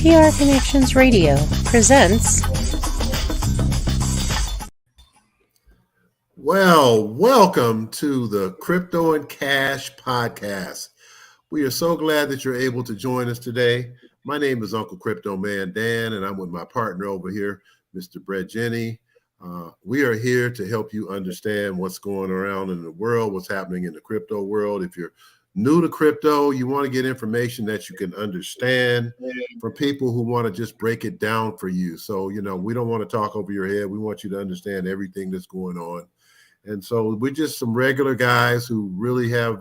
PR Connections Radio presents. Well, welcome to the Crypto and Cash podcast. We are so glad that you're able to join us today. My name is Uncle Crypto Man Dan, and I'm with my partner over here, Mr. Bret and Dan. We are here to help you understand what's going around in the world, what's happening in the crypto world. If you're new to crypto, you want to get information that you can understand from people who want to just break it down for you. So, we don't want to talk over your head. We want you to understand everything that's going on. And so we're just some regular guys who really have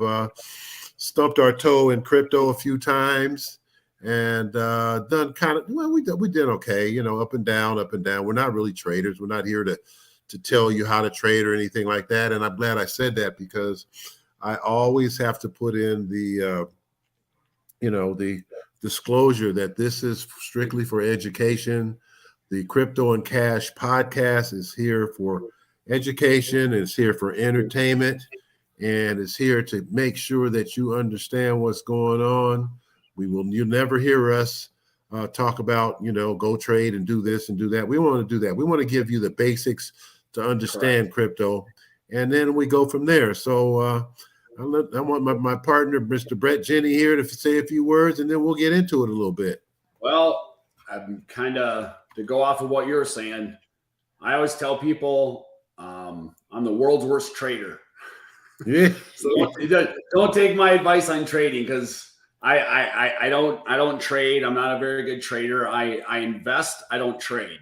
stumped our toe in crypto a few times and done kind of, we did okay, up and down, up and down. We're not really traders. We're not here to tell you how to trade or anything like that. And I'm glad I said that because I always have to put in the disclosure that this is strictly for education. The Crypto and Cash podcast is here for education, it's here for entertainment, and it's here to make sure that you understand what's going on. You'll never hear us talk about, go trade and do this and do that. We want to do that. We want to give you the basics to understand crypto, and then we go from there. So I want my partner, Mr. Bret Jenny, here to say a few words, and then we'll get into it a little bit. Well, I'm kind of, to go off of what you're saying, I always tell people, I'm the world's worst trader. Yeah. So don't take my advice on trading because I don't trade. I'm not a very good trader. I invest. I don't trade,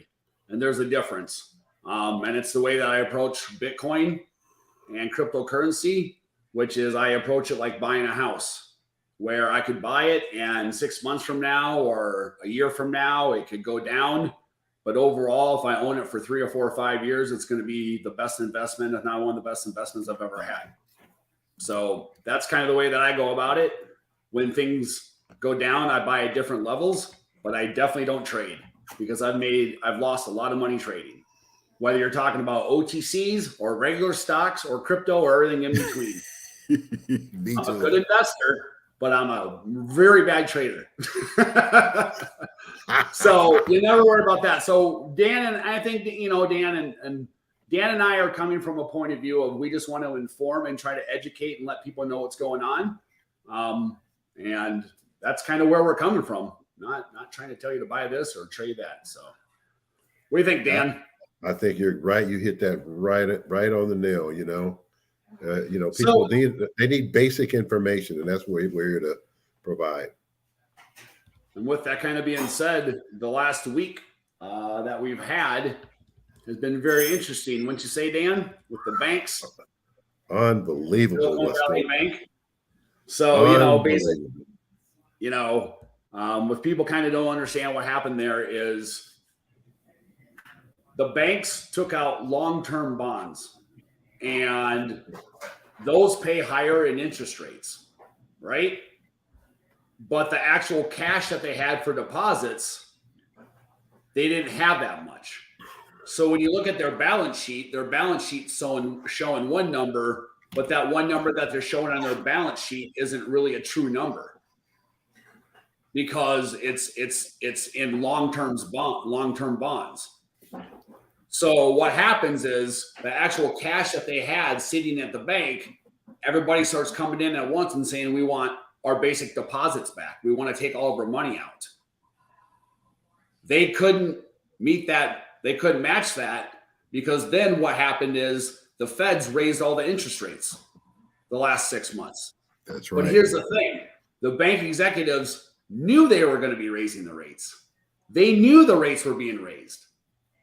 and there's a difference. And it's the way that I approach Bitcoin and cryptocurrency, which is I approach it like buying a house, where I could buy it and 6 months from now or a year from now it could go down. But overall, if I own it for 3 or 4 or 5 years, it's going to be the best investment, if not one of the best investments I've ever had. So that's kind of the way that I go about it. When things go down, I buy at different levels, but I definitely don't trade because I've lost a lot of money trading. Whether you're talking about OTCs or regular stocks or crypto or everything in between. I'm a good investor, but I'm a very bad trader. So you never worry about that. So Dan, and I think that, Dan and I are coming from a point of view of we just want to inform and try to educate and let people know what's going on. And that's kind of where we're coming from. Not trying to tell you to buy this or trade that. So what do you think, Dan? I think you're right. You hit that right on the nail, people need basic information, and that's what we're here to provide. And with that kind of being said, the last week that we've had has been very interesting. Wouldn't you say, Dan, with the banks? Unbelievable. Bank. So, basically, what people kind of don't understand what happened there is the banks took out long-term bonds, and those pay higher in interest rates, right? But the actual cash that they had for deposits, they didn't have that much. So when you look at their balance sheet's showing one number, but that one number that they're showing on their balance sheet isn't really a true number because it's in long-term bonds. So what happens is the actual cash that they had sitting at the bank, everybody starts coming in at once and saying, we want our basic deposits back. We want to take all of our money out. They couldn't meet that. They couldn't match that because then what happened is the Feds raised all the interest rates the last 6 months. That's right. But here's the thing. The bank executives knew they were going to be raising the rates. They knew the rates were being raised,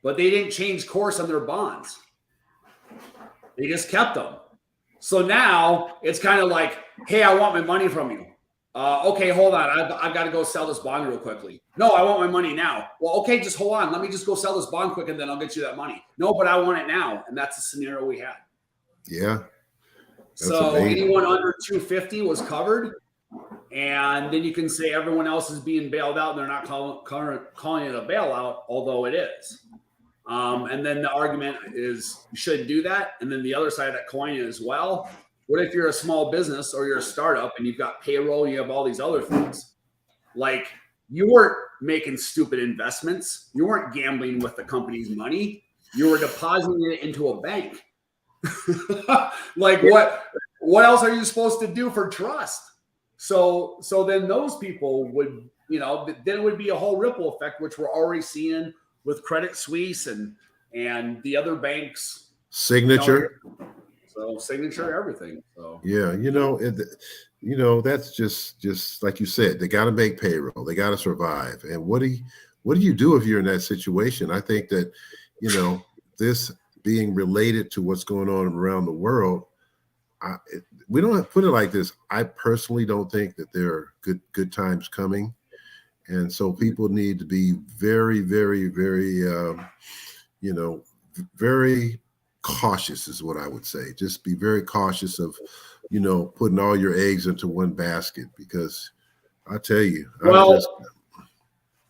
but they didn't change course on their bonds. They just kept them. So now it's kind of like, hey, I want my money from you. Okay, hold on. I've got to go sell this bond real quickly. No, I want my money now. Well, okay, just hold on. Let me just go sell this bond quick and then I'll get you that money. No, but I want it now. And that's the scenario we had. Yeah. So anyone under 250 was covered. And then you can say everyone else is being bailed out and they're not calling it a bailout, although it is. And then the argument is you shouldn't do that. And then the other side of that coin is, well, what if you're a small business or you're a startup and you've got payroll, you have all these other things? Like you weren't making stupid investments. You weren't gambling with the company's money. You were depositing it into a bank. Like what else are you supposed to do for trust? So then those people would, then it would be a whole ripple effect, which we're already seeing with Credit Suisse and the other banks. Signature. So Signature, everything. So yeah, that's just like you said, they got to make payroll, they got to survive. And what do you do if you're in that situation? I think that, this being related to what's going on around the world, we don't have to put it like this. I personally don't think that there are good times coming. And so people need to be very, very, very, very cautious is what I would say. Just be very cautious of, putting all your eggs into one basket, because I tell you,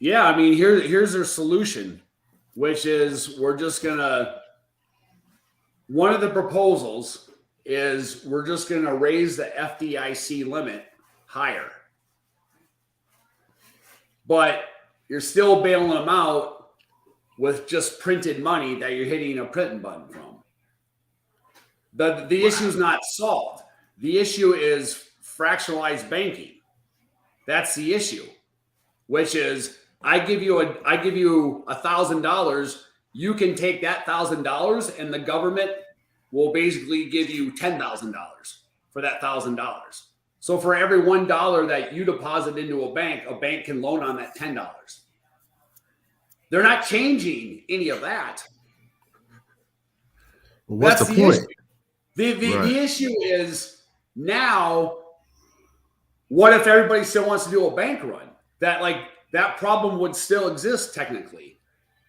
yeah, I mean, here's their solution, which is one of the proposals is we're just going to raise the FDIC limit higher. But you're still bailing them out with just printed money that you're hitting a printing button from. The issue is not solved. The issue is fractionalized banking. That's the issue, which is I give you $1,000. You can take that $1,000 and the government will basically give you $10,000 for that $1,000. So for every $1 that you deposit into a bank can loan on that $10. They're not changing any of that. Well, what's the point? The issue is now, what if everybody still wants to do a bank run? That problem would still exist technically.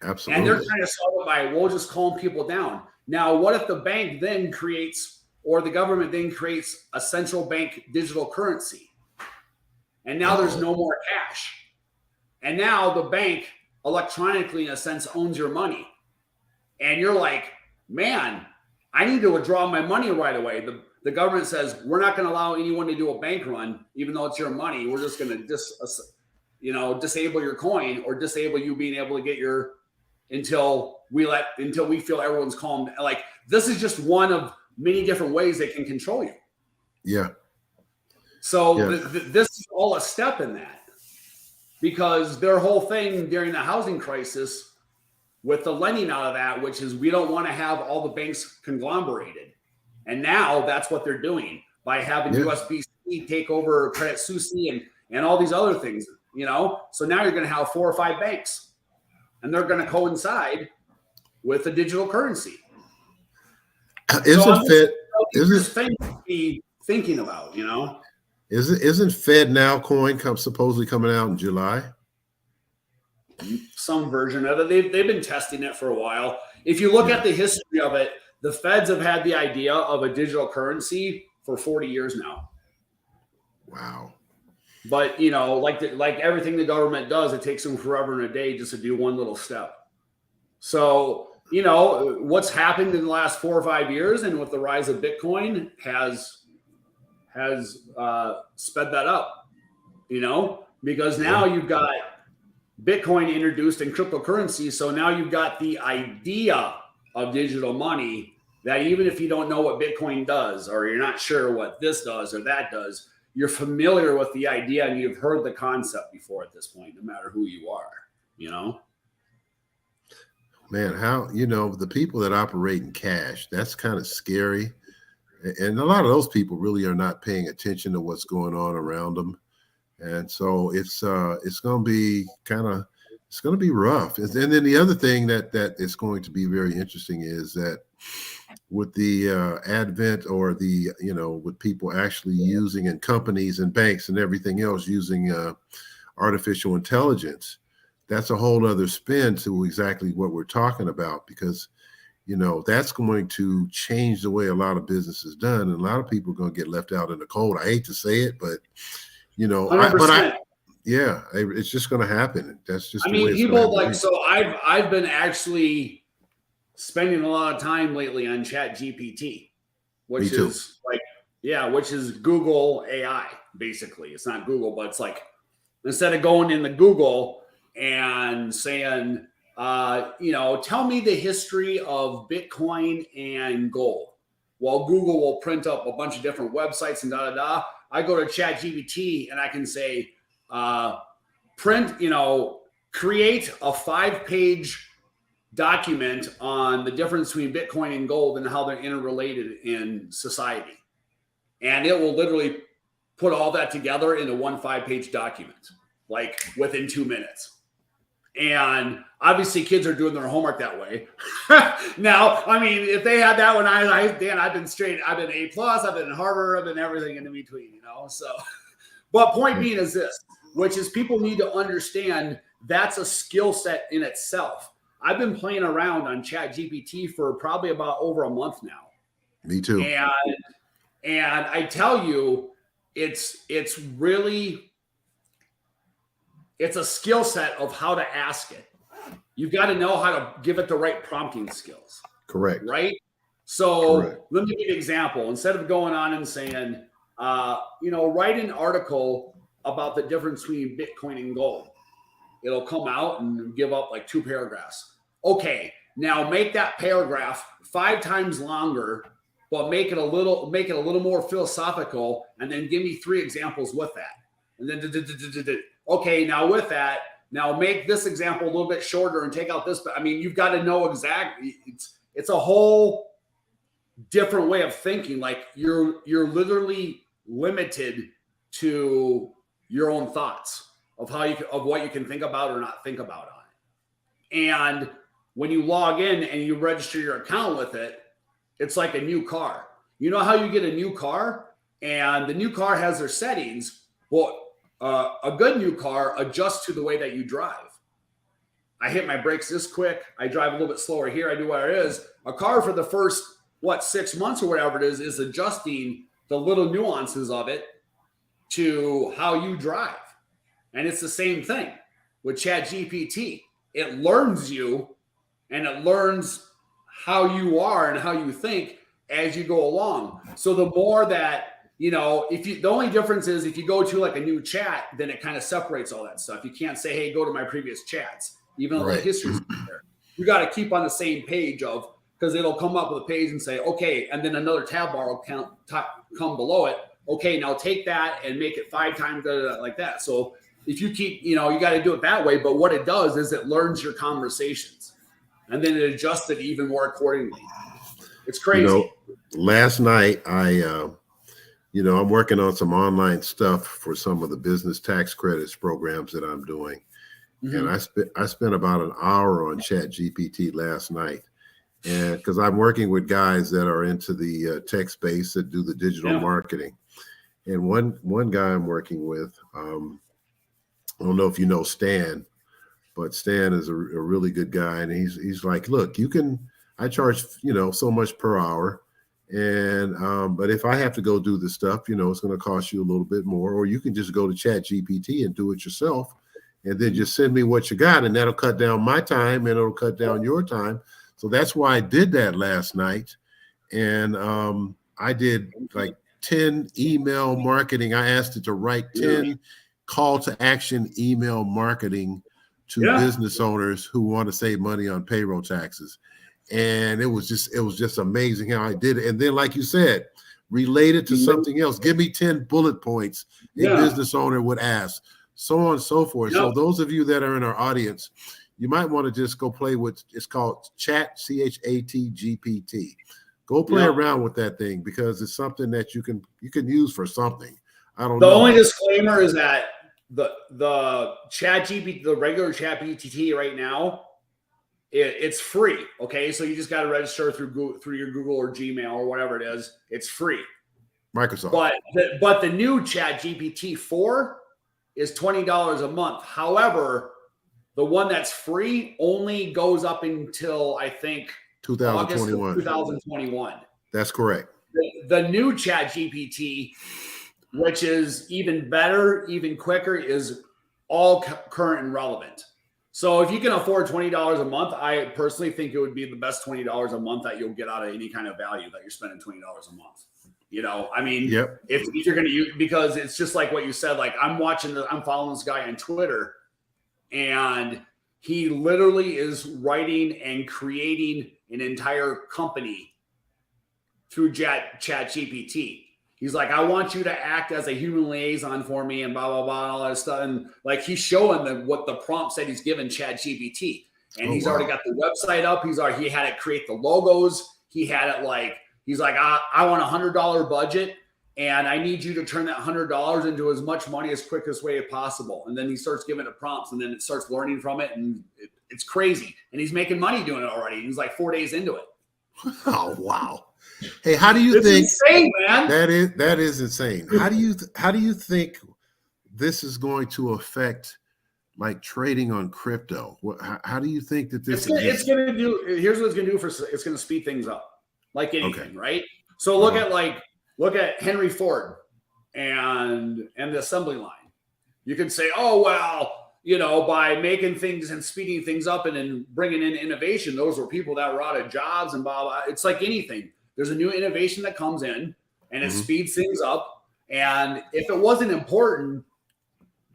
Absolutely. And they're trying to solve it by, we'll just calm people down. Now, what if the bank then creates, or the government then creates, a central bank digital currency? And now there's no more cash. And now the bank electronically, in a sense, owns your money. And you're like, man, I need to withdraw my money right away. The government says, we're not going to allow anyone to do a bank run, even though it's your money. We're just going to disable your coin, or disable you being able to get your, until we feel everyone's calm. Like, this is just one of many different ways they can control you. Yeah. So this is all a step in that, because their whole thing during the housing crisis with the lending out of that, which is we don't want to have all the banks conglomerated. And now that's what they're doing by having USBC take over Credit Suisse and all these other things, So now you're going to have 4 or 5 banks, and they're going to coincide with the digital currency. Isn't thinking about, Isn't Fed Now coin supposedly coming out in July? Some version of it. They've been testing it for a while. If you look at the history of it, the Feds have had the idea of a digital currency for 40 years now. Wow. But, like everything the government does, it takes them forever and a day just to do one little step. So, what's happened in the last 4 or 5 years, and with the rise of Bitcoin has sped that up, because now you've got Bitcoin introduced in cryptocurrency. So now you've got the idea of digital money, that even if you don't know what Bitcoin does, or you're not sure what this does or that does, you're familiar with the idea and you've heard the concept before at this point, no matter who you are, Man, how, the people that operate in cash, that's kind of scary. And a lot of those people really are not paying attention to what's going on around them. And so it's going to be rough. And then the other thing that is going to be very interesting is that with the advent, or the, with people actually using, and companies and banks and everything else using artificial intelligence, that's a whole other spin to exactly what we're talking about, because, that's going to change the way a lot of business is done. And a lot of people are going to get left out in the cold. I hate to say it, but, it's just going to happen. That's just, so I've been actually spending a lot of time lately on ChatGPT, which is which is Google AI, basically. It's not Google, but it's like instead of going in the Google and saying, tell me the history of Bitcoin and gold. Well, Google will print up a bunch of different websites and I go to ChatGPT and I can say, create a 5-page document on the difference between Bitcoin and gold and how they're interrelated in society. And it will literally put all that together into one 5-page document, like within 2 minutes. And obviously kids are doing their homework that way. Now, I mean, if they had that when I've been A+, I've been in Harvard, I've been everything in between, so, but point being is this, which is people need to understand that's a skill set in itself. I've been playing around on ChatGPT for probably about over a month now. Me too. And I tell you, it's a skill set of how to ask it. You've got to know how to give it the right prompting skills. Correct. Right? So Correct. Let me give you an example. Instead of going on and saying, write an article about the difference between Bitcoin and gold. It'll come out and give up like 2 paragraphs. Okay, now make that paragraph 5 times longer, but make it a little more philosophical, and then give me 3 examples with that. And then okay, now with that, now make this example a little bit shorter and take out this. But I mean, you've got to know exactly. It's a whole different way of thinking. Like you're literally limited to your own thoughts of what you can think about or not think about on it. And when you log in and you register your account with it, it's like a new car. You know how you get a new car, and the new car has their settings. Well, a good new car adjusts to the way that you drive. I hit my brakes this quick. I drive a little bit slower here. I do what it is. A car for the first, 6 months or whatever it is adjusting the little nuances of it to how you drive. And it's the same thing with ChatGPT. It learns you, and it learns how you are and how you think as you go along. So the more that, the only difference is if you go to like a new chat, then it kind of separates all that stuff. You can't say, hey, go to my previous chats, even though the history's there. You got to keep on the same page because it'll come up with a page and say, okay, and then another tab bar will come below it. Okay, now take that and make it 5 times like that. So if you keep, you got to do it that way. But what it does is it learns your conversations, and then it adjusts it even more accordingly. It's crazy. Last night I'm working on some online stuff for some of the business tax credits programs that I'm doing. Mm-hmm. And I spent about an hour on ChatGPT last night. And because I'm working with guys that are into the tech space that do the digital marketing. And one guy I'm working with, I don't know if you know Stan, but Stan is a really good guy. And he's like, look, I charge, so much per hour. And but if I have to go do this stuff, it's going to cost you a little bit more, or you can just go to ChatGPT and do it yourself, and then just send me what you got, and that'll cut down my time and it'll cut down your time. So that's why I did that last night. And I did like 10 email marketing. I asked it to write 10 call to action email marketing to business owners who want to save money on payroll taxes. And it was just amazing how I did it. And then, like you said, related to something else, give me 10 bullet points a business owner would ask, so on and so forth. So those of you that are in our audience, you might want to just go play with, it's called ChatGPT. Go play around with that thing, because it's something that you can use for something. I don't know. The only disclaimer is that the ChatGPT, the regular ChatGPT right now, it's free. Okay, so you just got to register through your Google or Gmail or whatever it is. It's free. Microsoft. But the new ChatGPT 4 is $20 a month. However, the one that's free only goes up until I think 2021. August of 2021. That's correct. The new ChatGPT, which is even better, even quicker, is all current and relevant. So if you can afford $20 a month, I personally think it would be the best $20 a month that you'll get out of any kind of value that you're spending $20 a month. I mean, Yep. if you're going to use, because it's just like what you said, like I'm following this guy on Twitter, and he literally is writing and creating an entire company through Chat GPT. He's like, I want you to act as a human liaison for me and blah, blah, blah, all that stuff. And like, he's showing them what the prompts that he's given Chat GPT. And he's already got the website up. He had it create the logos. He had it like, he's like, I want $100 budget, and I need you to turn that $100 into as much money as quickest way possible. And then he starts giving it prompts, and then it starts learning from it. And it's crazy. And he's making money doing it already. He's like 4 days into it. Oh, wow. Hey, how do you think? Insane, man. That is insane. How do you think this is going to affect like trading on crypto? How do you think that this it's going to do? Here's what it's going to do it's going to speed things up, like anything, right? So look at Henry Ford and the assembly line. You can say, oh well, by making things and speeding things up and then bringing in innovation, those were people that were out of jobs and blah blah. It's like anything. There's a new innovation that comes in and it speeds things up. And if it wasn't important,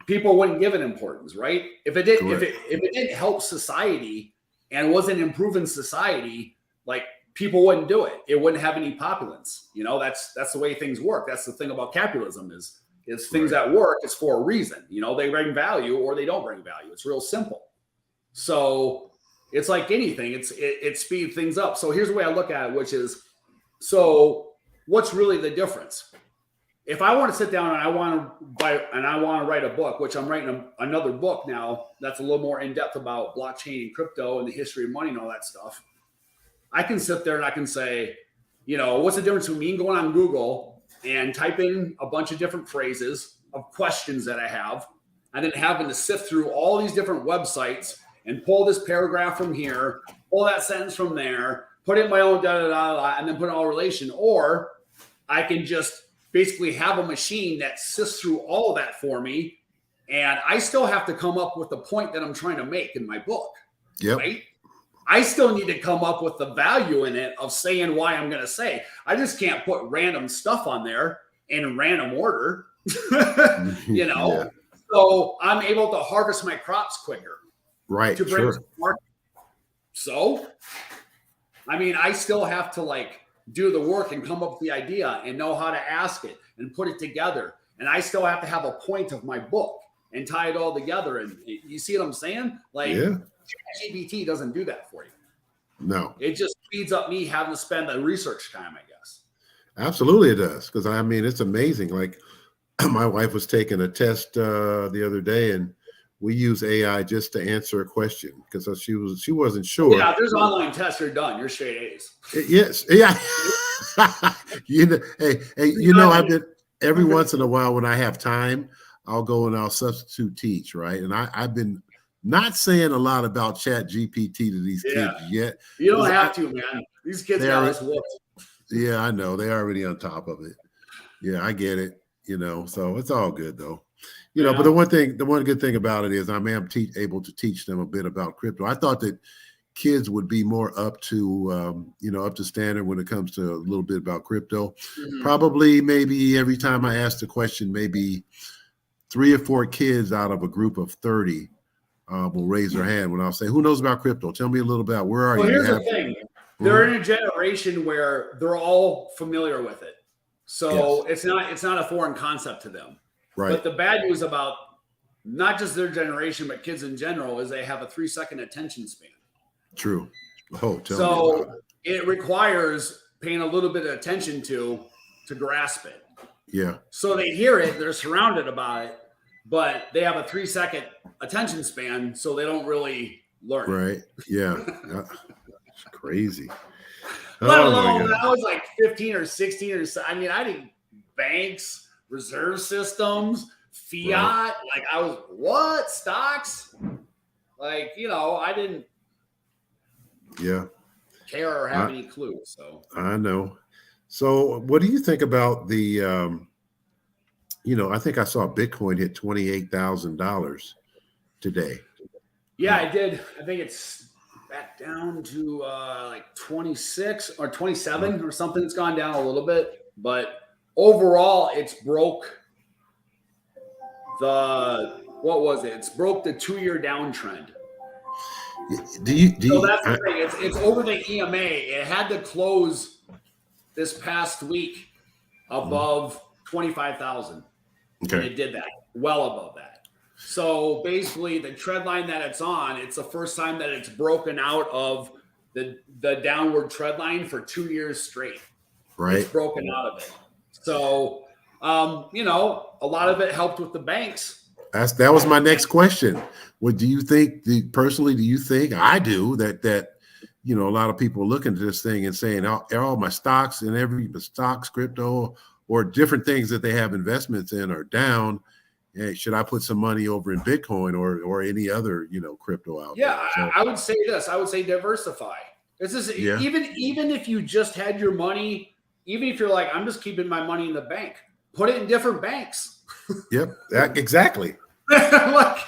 people wouldn't give it importance, right? If it didn't, if it didn't help society and wasn't improving society, like people wouldn't do it. It wouldn't have any populace. That's the way things work. That's the thing about capitalism is things that work is for a reason. They bring value or they don't bring value. It's real simple. So it's like anything. It speeds things up. So here's the way I look at it, which is, so what's really the difference? If I want to sit down and I want to write a book, which I'm writing another book now that's a little more in depth about blockchain and crypto and the history of money and all that stuff, I can sit there and I can say, what's the difference between me going on Google and typing a bunch of different phrases of questions that I have, and then having to sift through all these different websites and pull this paragraph from here, pull that sentence from there, put in my own and then put it all relation. Or I can just basically have a machine that sifts through all of that for me, and I still have to come up with the point that I'm trying to make in my book. Yep. Right? I still need to come up with the value in it of saying why I'm going to say. I just can't put random stuff on there in random order, Yeah. So I'm able to harvest my crops quicker. Right. To bring to market. So, I mean, I still have to do the work and come up with the idea and know how to ask it and put it together. And I still have to have a point of my book and tie it all together. And you see what I'm saying? GPT doesn't do that for you. No. It just speeds up me having to spend the research time, I guess. Absolutely it does. Because I mean, it's amazing. Like my wife was taking a test the other day, and we use AI just to answer a question because she wasn't sure. Yeah, if there's online tests, you're done. You're straight A's. Yes. Yeah. I've been every once in a while when I have time, I'll go and I'll substitute teach, right? And I've been not saying a lot about Chat GPT to these kids yet. You don't have to, man. These kids got us whooped. Yeah, I know. They're already on top of it. Yeah, I get it. So it's all good though. But the one good thing about it is I am able to teach them a bit about crypto. I thought that kids would be more up to standard when it comes to a little bit about crypto. Mm-hmm. Probably maybe every time I ask the question, maybe 3 or 4 kids out of a group of 30 will raise their hand when I'll say, who knows about crypto? Tell me a little about where are you? Here's the thing. They're in a generation where they're all familiar with it. So it's not a foreign concept to them. Right. But the bad news about not just their generation, but kids in general, is they have a 3-second attention span. True. Oh, tell me about it requires paying a little bit of attention to grasp it. Yeah. So they hear it, they're surrounded about it, but they have a 3-second attention span, so they don't really learn. Right. Yeah. It's crazy. Let alone when I was like 15 or 16 or so. I mean, I did banks, reserve systems, fiat. Right. Like I was what? Stocks? I didn't care or have any clue. So I know. So what do you think about the I think I saw Bitcoin hit $28,000 today. Yeah, I did. I think it's back down to 26 or 27 or something. It's gone down a little bit, but overall, it's broke it's broke the 2-year downtrend. So that's the thing. It's over the EMA. It had to close this past week above 25,000. Okay. And it did that, well above that. So basically, the trend line that it's on, it's the first time that it's broken out of the downward trend line for 2 years straight. Right. It's broken out of it. So, a lot of it helped with the banks. That was my next question. What do you think? Personally, do you think I do that a lot of people are looking at this thing and saying, all my stocks and every stocks, crypto, or different things that they have investments in are down. Hey, should I put some money over in Bitcoin or any other crypto out there? Yeah, I would say this. I would say diversify. Even if you just had your money, even if you're like, I'm just keeping my money in the bank, put it in different banks. Yep, exactly. Like,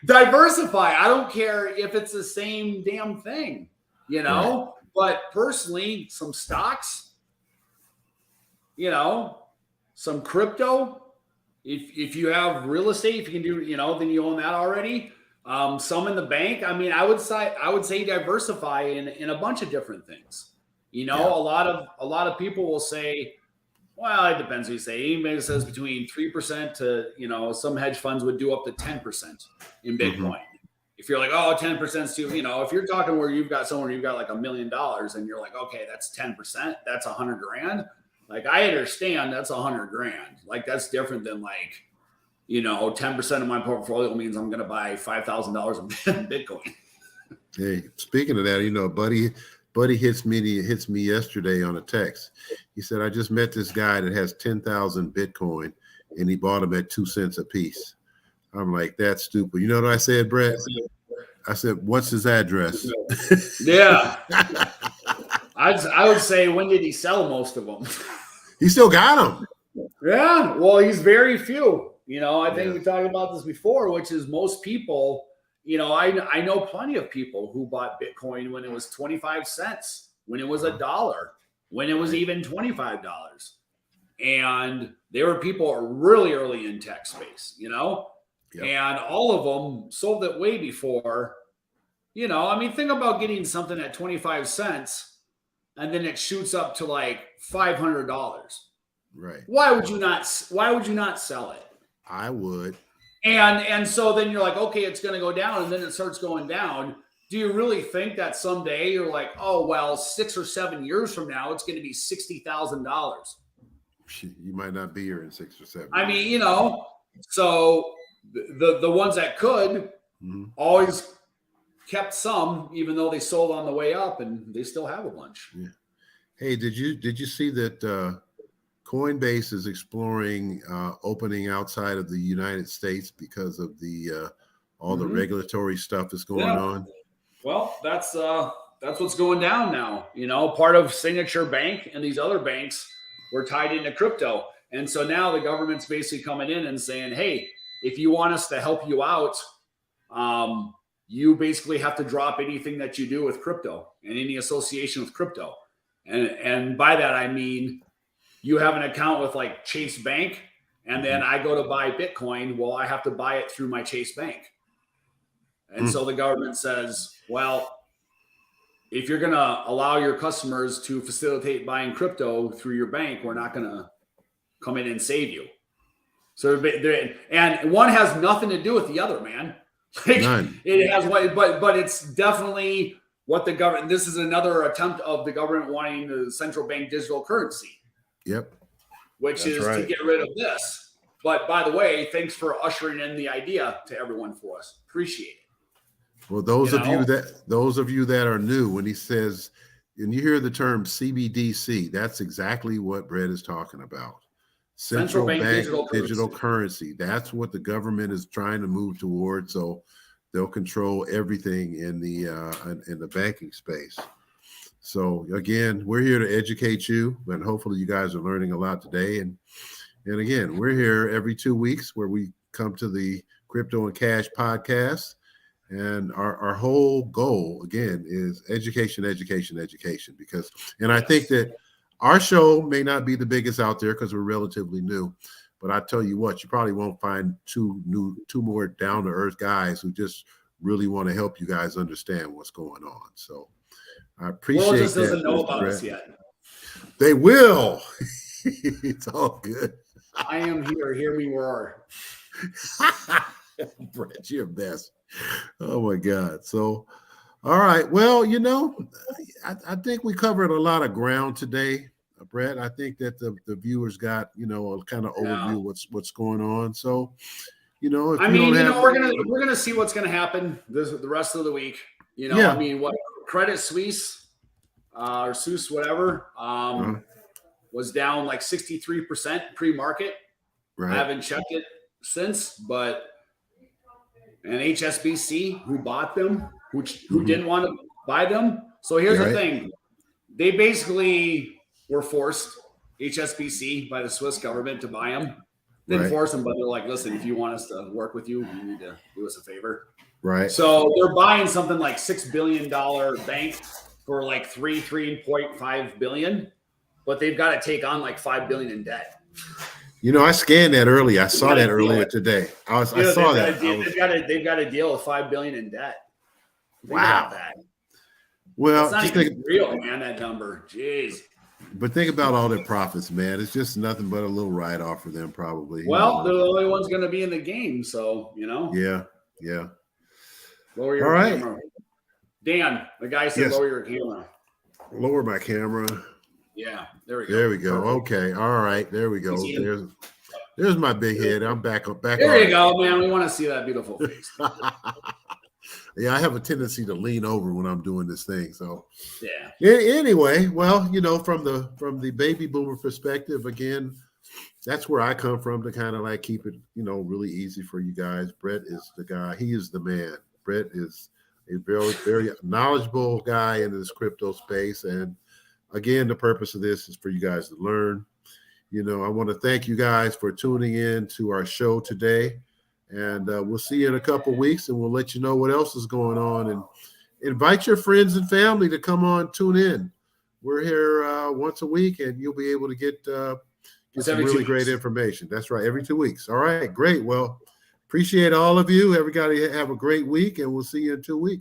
diversify. I don't care if it's the same damn thing, Right. But personally, some stocks, some crypto. If you have real estate, if you can do, then you own that already. Some in the bank. I mean, I would say diversify in a bunch of different things. A lot of people will say, well, it depends what you say. Anybody says between 3% to, some hedge funds would do up to 10% in Bitcoin. Mm-hmm. If you're like, 10% is too, if you're talking where you've got like $1 million and you're like, okay, that's 10%, that's $100,000. Like, I understand that's $100,000. Like, that's different than 10% of my portfolio means I'm going to buy $5,000 in Bitcoin. Hey, speaking of that, buddy hits me yesterday on a text. He said, I just met this guy that has 10,000 Bitcoin and he bought them at 2 cents a piece. I'm like, that's stupid. You know what I said, Brett? I said, what's his address? Yeah. I would say, when did he sell most of them? He still got them. Yeah. Well, he's very few. I think we talked about this before, which is most people, I know plenty of people who bought Bitcoin when it was 25 cents, when it was $1, when it was even $25. And there were people really early in tech space, Yep. And all of them sold it way before, think about getting something at 25 cents and then it shoots up to like $500. Right. Why would you not sell it? I would. And so then you're like, okay, it's going to go down, and then it starts going down. Do you really think that someday you're like, 6 or 7 years from now, it's going to be $60,000? You might not be here in 6 or 7 years. I mean, so the ones that could always kept some, even though they sold on the way up, and they still have a bunch. Yeah. Hey, did you see that Coinbase is exploring opening outside of the United States because of the all the regulatory stuff that's going on? Well, that's what's going down now. Part of Signature Bank and these other banks were tied into crypto. And so now the government's basically coming in and saying, hey, if you want us to help you out, you basically have to drop anything that you do with crypto and any association with crypto. And by that, I mean, you have an account with like Chase Bank, and then I go to buy Bitcoin. Well, I have to buy it through my Chase Bank. And so the government says, well, if you're going to allow your customers to facilitate buying crypto through your bank, we're not going to come in and save you. So, and one has nothing to do with the other, man. None. It has, but it's definitely what the government. This is another attempt of the government wanting the central bank digital currency. Yep. Which is right. To get rid of this. But by the way, thanks for ushering in the idea to everyone for us. Appreciate it. Well, those of you that are new, when he says, and you hear the term CBDC, that's exactly what Bret is talking about. Central bank digital currency. That's what the government is trying to move towards. So they'll control everything in the banking space. So again, we're here to educate you, and hopefully you guys are learning a lot today. And again, we're here every 2 weeks where we come to the Crypto and Cash podcast. And our whole goal, again, is education, education, education. And I think that Our show may not be the biggest out there because we're relatively new, but I tell you what, you probably won't find two more down to earth guys who just really want to help you guys understand what's going on. So I appreciate Will just that. doesn't know Mr. about Bret. us yet. They will. It's all good. I am here. Hear me roar. Bret, you're best. Oh my God. So, all right. Well, I think we covered a lot of ground today, Bret. I think that the viewers got, a kind of overview what's going on. So, if we're gonna see what's gonna happen the rest of the week. Yeah. I mean, what Credit Suisse or Suisse, whatever, was down like 63% pre-market. Right. I haven't checked it since, but and HSBC, who bought them, who didn't want to buy them. So here's the thing. They basically were forced, HSBC, by the Swiss government to buy them. Didn't force them, but they're like, listen, if you want us to work with you, you need to do us a favor. Right. So they're buying something like $6 billion bank for like 3.5 billion, but they've got to take on like $5 billion in debt. I scanned that earlier. I saw that earlier today. I saw that. They've got to deal with $5 billion in debt. Wow. Well, it's not even real, man. That number, jeez. But think about all their profits, man. It's just nothing but a little write-off for them, probably. Well, they're the only ones going to be in the game, so Yeah. Lower your camera. Dan, the guy said lower your camera. Lower my camera. Yeah, there we go. There we go. Okay. All right. There we go. There's my big head. I'm back. There you go, man. We want to see that beautiful face. Yeah, I have a tendency to lean over when I'm doing this thing. So yeah. Anyway, well, from the baby boomer perspective, again, that's where I come from to kind of like keep it, really easy for you guys. Bret is the guy. He is the man. Bret is a very, very knowledgeable guy in this crypto space. And again, the purpose of this is for you guys to learn. I want to thank you guys for tuning in to our show today. And we'll see you in a couple of weeks, and we'll let you know what else is going on. And invite your friends and family to come on, tune in. We're here once a week, and you'll be able to get some really great information. That's right, every 2 weeks. All right, great. Well, appreciate all of you. Everybody have a great week, and we'll see you in 2 weeks.